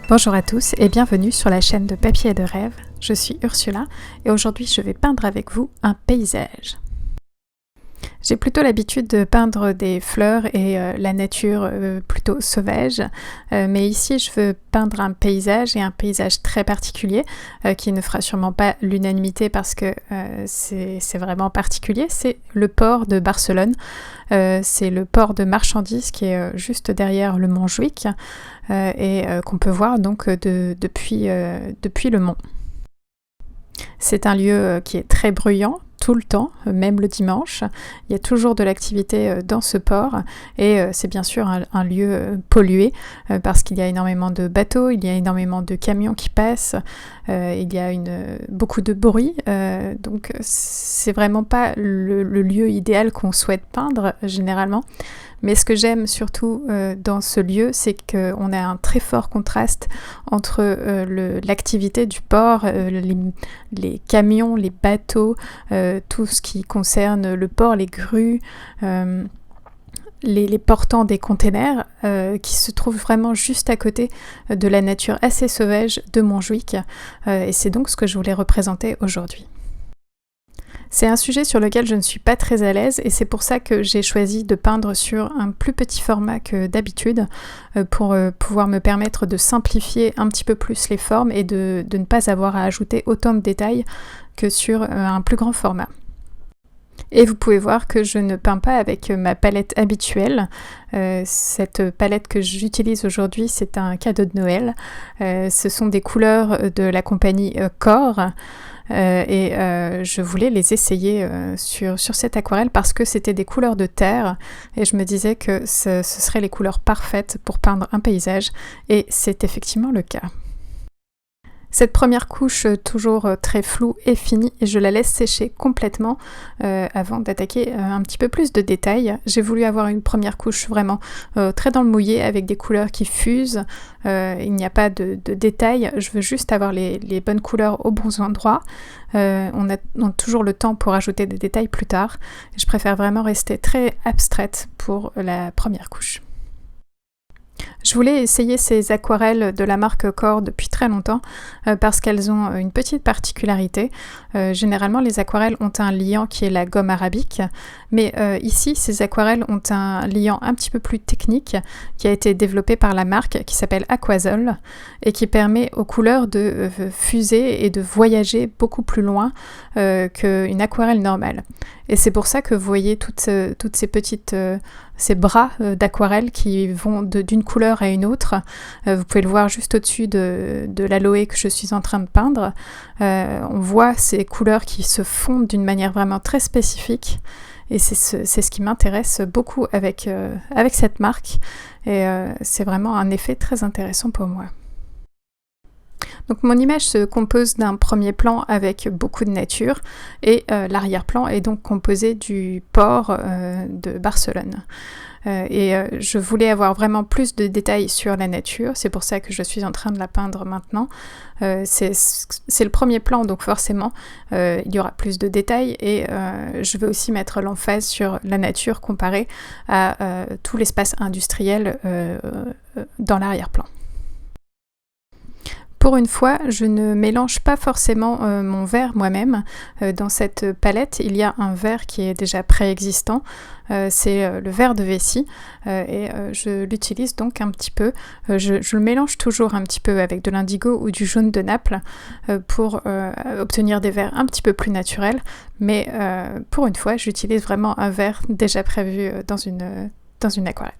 Bonjour à tous et bienvenue sur la chaîne de Papier et de Rêve. Je suis Ursula et aujourd'hui je vais peindre avec vous un paysage. J'ai plutôt l'habitude de peindre des fleurs et la nature plutôt sauvage, mais ici je veux peindre un paysage et un paysage très particulier qui ne fera sûrement pas l'unanimité parce que c'est vraiment particulier. C'est le port de Barcelone, c'est le port de marchandises qui est juste derrière le Montjuïc et qu'on peut voir donc depuis le mont. C'est un lieu qui est très bruyant tout le temps, même le dimanche. Il y a toujours de l'activité dans ce port et c'est bien sûr un lieu pollué parce qu'il y a énormément de bateaux, il y a énormément de camions qui passent, il y a beaucoup de bruit, donc c'est vraiment pas le lieu idéal qu'on souhaite peindre généralement. Mais ce que j'aime surtout dans ce lieu, c'est qu'on a un très fort contraste entre l'activité du port, les camions, les bateaux, tout ce qui concerne le port, les grues, les portants des containers qui se trouvent vraiment juste à côté de la nature assez sauvage de Montjuïc. Et c'est donc ce que je voulais représenter aujourd'hui. C'est un sujet sur lequel je ne suis pas très à l'aise et c'est pour ça que j'ai choisi de peindre sur un plus petit format que d'habitude pour pouvoir me permettre de simplifier un petit peu plus les formes et de ne pas avoir à ajouter autant de détails que sur un plus grand format. Et vous pouvez voir que je ne peins pas avec ma palette habituelle. Cette palette que j'utilise aujourd'hui, c'est un cadeau de Noël. Ce sont des couleurs de la compagnie Core. Et je voulais les essayer sur cette aquarelle parce que c'était des couleurs de terre et je me disais que ce seraient les couleurs parfaites pour peindre un paysage et c'est effectivement le cas. Cette première couche, toujours très floue, est finie et je la laisse sécher complètement avant d'attaquer un petit peu plus de détails. J'ai voulu avoir une première couche vraiment très dans le mouillé avec des couleurs qui fusent. Il n'y a pas de détails, je veux juste avoir les bonnes couleurs aux bons endroits. On a toujours le temps pour ajouter des détails plus tard. Je préfère vraiment rester très abstraite pour la première couche. Je voulais essayer ces aquarelles de la marque Core depuis très longtemps parce qu'elles ont une petite particularité. Généralement, les aquarelles ont un liant qui est la gomme arabique, mais ici, ces aquarelles ont un liant un petit peu plus technique qui a été développé par la marque qui s'appelle Aquazol et qui permet aux couleurs de fuser et de voyager beaucoup plus loin qu'une aquarelle normale. Et c'est pour ça que vous voyez toutes ces petites... ces bras d'aquarelle qui vont d'une couleur à une autre. Vous pouvez le voir juste au-dessus de l'aloe que je suis en train de peindre. On voit ces couleurs qui se fondent d'une manière vraiment très spécifique. Et c'est ce qui m'intéresse beaucoup avec cette marque. Et c'est vraiment un effet très intéressant pour moi. Donc mon image se compose d'un premier plan avec beaucoup de nature et l'arrière-plan est donc composé du port de Barcelone. Je voulais avoir vraiment plus de détails sur la nature, c'est pour ça que je suis en train de la peindre maintenant. C'est le premier plan, donc forcément il y aura plus de détails et je vais aussi mettre l'emphase sur la nature comparée à tout l'espace industriel dans l'arrière-plan. Pour une fois, je ne mélange pas forcément mon vert moi-même. Dans cette palette, il y a un vert qui est déjà préexistant. C'est le vert de vessie et je l'utilise donc un petit peu. Je le mélange toujours un petit peu avec de l'indigo ou du jaune de Naples pour obtenir des verts un petit peu plus naturels. Mais pour une fois, j'utilise vraiment un vert déjà prévu dans une aquarelle.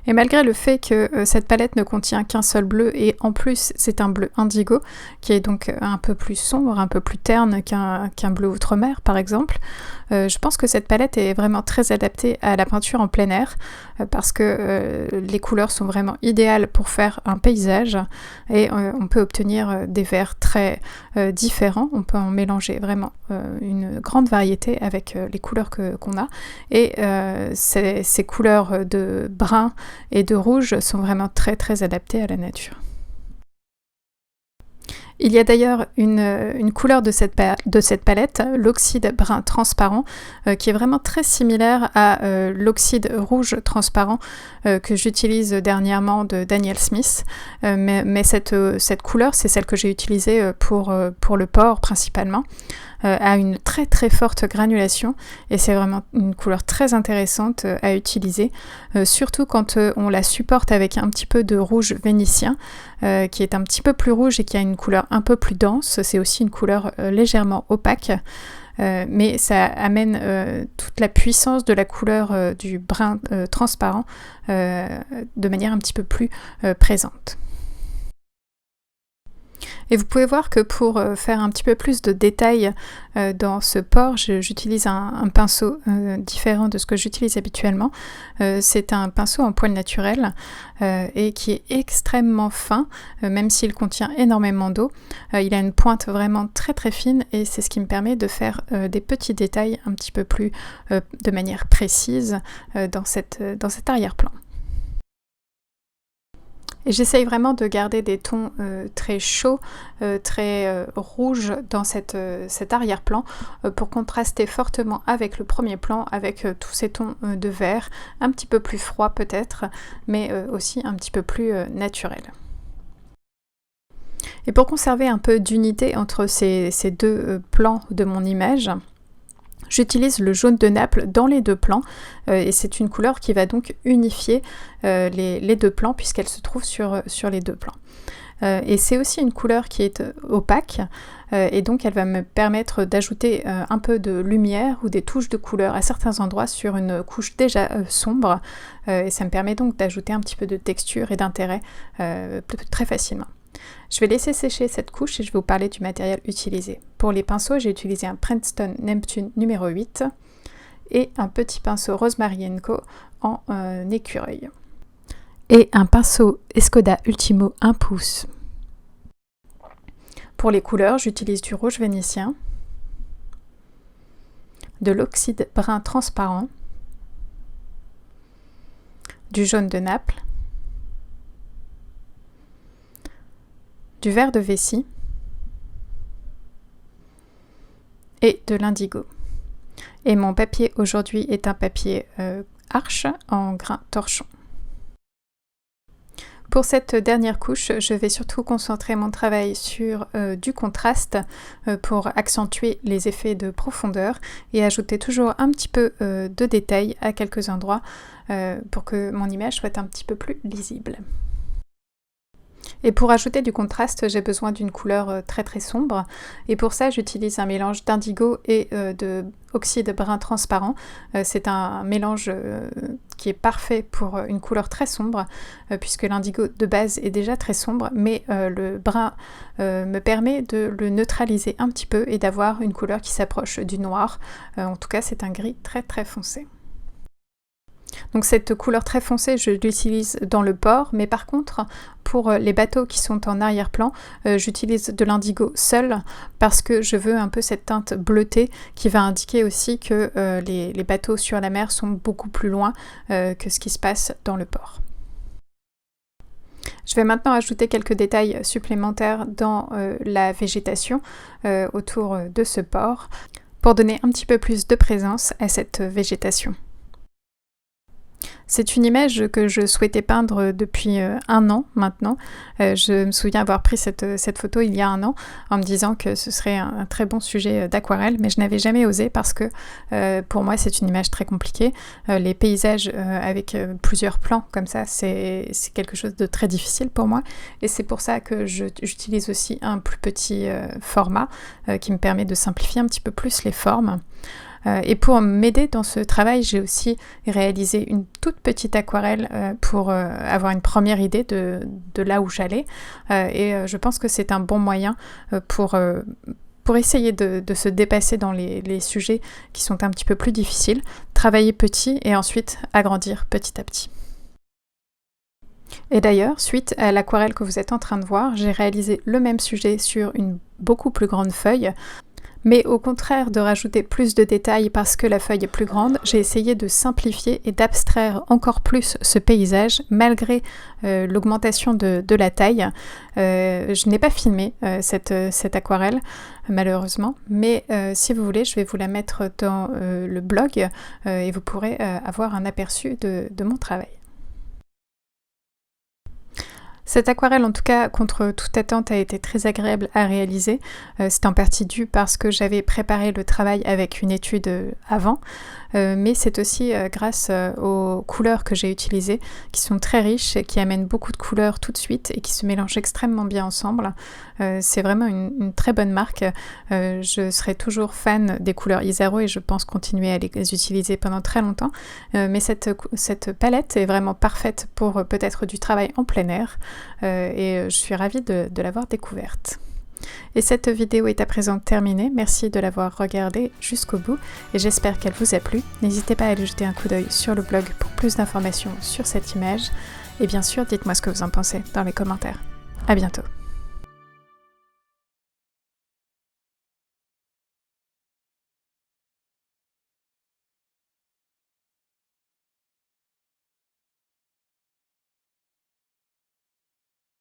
Et malgré le fait que cette palette ne contient qu'un seul bleu et en plus c'est un bleu indigo qui est donc un peu plus sombre, un peu plus terne qu'un bleu outre-mer par exemple, je pense que cette palette est vraiment très adaptée à la peinture en plein air parce que les couleurs sont vraiment idéales pour faire un paysage et on peut obtenir des verts très différents, on peut en mélanger vraiment une grande variété avec les couleurs qu'on a et ces couleurs de brun et de rouge sont vraiment très très adaptées à la nature. Il y a d'ailleurs une couleur de cette palette, l'oxyde brun transparent, qui est vraiment très similaire à l'oxyde rouge transparent que j'utilise dernièrement de Daniel Smith. Mais cette couleur, c'est celle que j'ai utilisée pour le porc principalement. A une très très forte granulation et c'est vraiment une couleur très intéressante à utiliser, surtout quand on la supporte avec un petit peu de rouge vénitien qui est un petit peu plus rouge et qui a une couleur un peu plus dense. C'est aussi une couleur légèrement opaque, mais ça amène toute la puissance de la couleur du brun transparent de manière un petit peu plus présente. Et vous pouvez voir que pour faire un petit peu plus de détails dans ce porc, j'utilise un pinceau différent de ce que j'utilise habituellement. C'est un pinceau en poil naturel et qui est extrêmement fin, même s'il contient énormément d'eau. Il a une pointe vraiment très très fine et c'est ce qui me permet de faire des petits détails un petit peu plus de manière précise dans cet arrière-plan. Et j'essaye vraiment de garder des tons très chauds, très rouges dans cet arrière-plan pour contraster fortement avec le premier plan, avec tous ces tons de vert, un petit peu plus froid peut-être, mais aussi un petit peu plus naturel. Et pour conserver un peu d'unité entre ces deux plans de mon image, j'utilise le jaune de Naples dans les deux plans et c'est une couleur qui va donc unifier les deux plans puisqu'elle se trouve sur les deux plans. Et c'est aussi une couleur qui est opaque et donc elle va me permettre d'ajouter un peu de lumière ou des touches de couleur à certains endroits sur une couche déjà sombre et ça me permet donc d'ajouter un petit peu de texture et d'intérêt très facilement. Je vais laisser sécher cette couche et je vais vous parler du matériel utilisé. Pour les pinceaux, j'ai utilisé un Princeton Neptune numéro 8 et un petit pinceau Rosemary & Co en écureuil. Et un pinceau Escoda Ultimo 1 pouce. Pour les couleurs, j'utilise du rouge vénitien, de l'oxyde brun transparent, du jaune de Naples, du vert de vessie et de l'indigo. Et mon papier aujourd'hui est un papier Arches en grain torchon. Pour cette dernière couche, je vais surtout concentrer mon travail sur du contraste pour accentuer les effets de profondeur et ajouter toujours un petit peu de détail à quelques endroits pour que mon image soit un petit peu plus lisible. Et pour ajouter du contraste, j'ai besoin d'une couleur très très sombre et pour ça j'utilise un mélange d'indigo et de oxyde brun transparent. C'est un mélange qui est parfait pour une couleur très sombre puisque l'indigo de base est déjà très sombre, mais le brun me permet de le neutraliser un petit peu et d'avoir une couleur qui s'approche du noir. En tout cas c'est un gris très très foncé. Donc cette couleur très foncée, je l'utilise dans le porc, mais par contre, pour les bateaux qui sont en arrière-plan, j'utilise de l'indigo seul parce que je veux un peu cette teinte bleutée qui va indiquer aussi que les bateaux sur la mer sont beaucoup plus loin que ce qui se passe dans le port. Je vais maintenant ajouter quelques détails supplémentaires dans la végétation autour de ce port pour donner un petit peu plus de présence à cette végétation. C'est une image que je souhaitais peindre depuis 1 an maintenant. Je me souviens avoir pris cette photo il y a 1 an en me disant que ce serait un très bon sujet d'aquarelle, mais je n'avais jamais osé parce que pour moi c'est une image très compliquée. Les paysages avec plusieurs plans comme ça, c'est quelque chose de très difficile pour moi et c'est pour ça que j'utilise aussi un plus petit format qui me permet de simplifier un petit peu plus les formes. Et pour m'aider dans ce travail, j'ai aussi réalisé une toute petite aquarelle pour avoir une première idée de là où j'allais. Et je pense que c'est un bon moyen pour essayer de se dépasser dans les sujets qui sont un petit peu plus difficiles, travailler petit et ensuite agrandir petit à petit. Et d'ailleurs, suite à l'aquarelle que vous êtes en train de voir, j'ai réalisé le même sujet sur une beaucoup plus grande feuille. Mais au contraire de rajouter plus de détails parce que la feuille est plus grande, j'ai essayé de simplifier et d'abstraire encore plus ce paysage malgré l'augmentation de la taille. Je n'ai pas filmé cette aquarelle malheureusement, mais si vous voulez, je vais vous la mettre dans le blog et vous pourrez avoir un aperçu de mon travail. Cette aquarelle, en tout cas, contre toute attente, a été très agréable à réaliser. C'est en partie dû parce que j'avais préparé le travail avec une étude avant, mais c'est aussi grâce aux couleurs que j'ai utilisées, qui sont très riches et qui amènent beaucoup de couleurs tout de suite et qui se mélangent extrêmement bien ensemble. C'est vraiment une très bonne marque. Je serai toujours fan des couleurs Isaro et je pense continuer à les utiliser pendant très longtemps. Mais cette palette est vraiment parfaite pour peut-être du travail en plein air. Et je suis ravie de l'avoir découverte. Et cette vidéo est à présent terminée, merci de l'avoir regardée jusqu'au bout et j'espère qu'elle vous a plu. N'hésitez pas à aller jeter un coup d'œil sur le blog pour plus d'informations sur cette image et bien sûr dites-moi ce que vous en pensez dans les commentaires. À bientôt.